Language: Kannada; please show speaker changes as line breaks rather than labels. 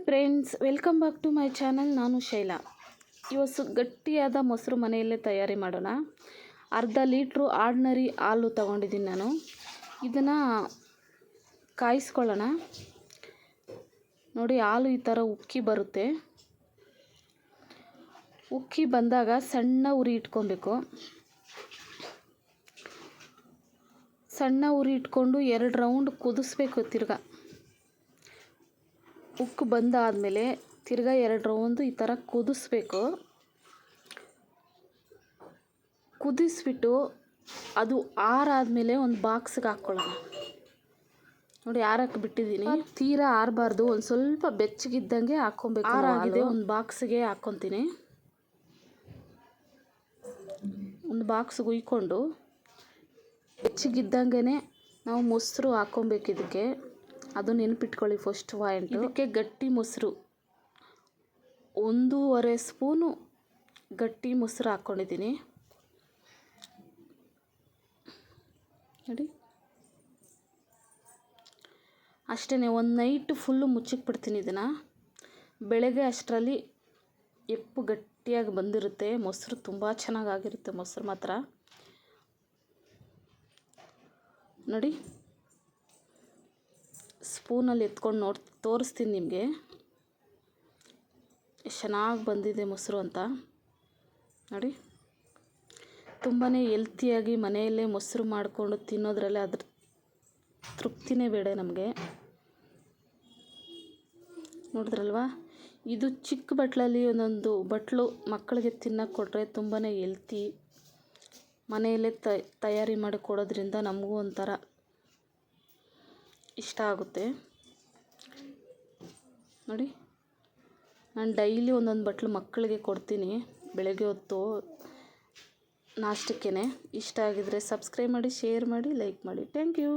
Friends, welcome back to my channel. ನಾನು ಶೈಲಾ. ಇವತ್ತು ಗಟ್ಟಿಯಾದ ಮೊಸರು ಮನೆಯಲ್ಲೇ ತಯಾರಿ ಮಾಡೋಣ. ಅರ್ಧ ಲೀಟ್ರು ಆರ್ಡಿನರಿ ಹಾಲು ತೊಗೊಂಡಿದ್ದೀನಿ ನಾನು. ಇದನ್ನು ಕಾಯಿಸ್ಕೊಳ್ಳೋಣ. ನೋಡಿ, ಹಾಲು ಈ ಥರ ಉಕ್ಕಿ ಬರುತ್ತೆ. ಉಕ್ಕಿ ಬಂದಾಗ ಸಣ್ಣ ಉರಿ ಇಟ್ಕೊಬೇಕು. ಸಣ್ಣ ಉರಿ ಇಟ್ಕೊಂಡು 2 ರೌಂಡ್ ಕುದಿಸ್ಬೇಕು. ಉಕ್ಕು ಬಂದಾದಮೇಲೆ ತಿರ್ಗಾ 2 ರೌಂದು ಈ ಥರ ಕುದಿಸ್ಬೇಕು. ಕುದಿಸ್ಬಿಟ್ಟು ಅದು ಆರಾದಮೇಲೆ ಒಂದು ಬಾಕ್ಸ್ಗೆ ಹಾಕ್ಕೊಳ್ಳೋಣ. ನೋಡಿ, ಆರಕ್ಕೆ ಬಿಟ್ಟಿದ್ದೀನಿ. ತೀರಾ ಆರಬಾರ್ದು, ಒಂದು ಸ್ವಲ್ಪ ಬೆಚ್ಚಗಿದ್ದಂಗೆ ಹಾಕ್ಕೊಬೇಕು. ಆರಾಗಿದೆ, ಒಂದು ಬಾಕ್ಸ್ಗೆ ಹಾಕ್ಕೊತೀನಿ. ಒಂದು ಬಾಕ್ಸ್ಗೆ ಹುಯ್ಕೊಂಡು ಬೆಚ್ಚಗಿದ್ದಂಗೆ ನಾವು ಮೊಸರು ಹಾಕ್ಕೊಬೇಕು ಇದಕ್ಕೆ. ಅದು ನೆನಪಿಟ್ಕೊಳ್ಳಿ, ಫಸ್ಟ್ ಪಾಯಿಂಟ್. ಇದಕ್ಕೆ ಗಟ್ಟಿ ಮೊಸರು 1.5 ಸ್ಪೂನು ಗಟ್ಟಿ ಮೊಸರು ಹಾಕ್ಕೊಂಡಿದ್ದೀನಿ. ನೋಡಿ, ಅಷ್ಟೇ. ಒಂದು ನೈಟ್ ಫುಲ್ಲು ಮುಚ್ಚಿಕ್ಬಿಡ್ತೀನಿ ಇದನ್ನು. ಬೆಳಗ್ಗೆ ಅಷ್ಟರಲ್ಲಿ ಎಪ್ಪು ಗಟ್ಟಿಯಾಗಿ ಬಂದಿರುತ್ತೆ. ಮೊಸರು ತುಂಬ ಚೆನ್ನಾಗಾಗಿರುತ್ತೆ. ಮೊಸರು ಮಾತ್ರ ನೋಡಿ, ಸ್ಪೂನಲ್ಲಿ ಎತ್ಕೊಂಡು ತೋರಿಸ್ತೀನಿ ನಿಮಗೆ ಎಷ್ಟು ಚೆನ್ನಾಗಿ ಬಂದಿದೆ ಮೊಸರು ಅಂತ. ನೋಡಿ, ತುಂಬಾ ಹೆಲ್ತಿಯಾಗಿ ಮನೆಯಲ್ಲೇ ಮೊಸರು ಮಾಡಿಕೊಂಡು ತಿನ್ನೋದ್ರಲ್ಲೇ ಅದ್ರ ತೃಪ್ತಿನೇ ಬೇಡ ನಮಗೆ. ನೋಡಿದ್ರಲ್ವಾ, ಇದು ಚಿಕ್ಕ ಬಟ್ಲಲ್ಲಿ ಒಂದೊಂದು ಬಟ್ಲು ಮಕ್ಕಳಿಗೆ ತಿನ್ನೋಕ್ಕೆ ಕೊಟ್ಟರೆ ತುಂಬಾ ಹೆಲ್ತಿ. ಮನೆಯಲ್ಲೇ ತಯಾರಿ ಮಾಡಿ ಕೊಡೋದ್ರಿಂದ ನಮಗೂ ಒಂಥರ ಇಷ್ಟ ಆಗುತ್ತೆ. ನೋಡಿ, ನಾನು ಡೈಲಿ ಒಂದೊಂದು ಬಟ್ಲು ಮಕ್ಕಳಿಗೆ ಕೊಡ್ತೀನಿ ಬೆಳಗ್ಗೆ ಹೊತ್ತು ನಾಷ್ಟಕ್ಕೇ. ಇಷ್ಟ ಆಗಿದರೆ ಸಬ್ಸ್ಕ್ರೈಬ್ ಮಾಡಿ, ಶೇರ್ ಮಾಡಿ, ಲೈಕ್ ಮಾಡಿ. Thank you.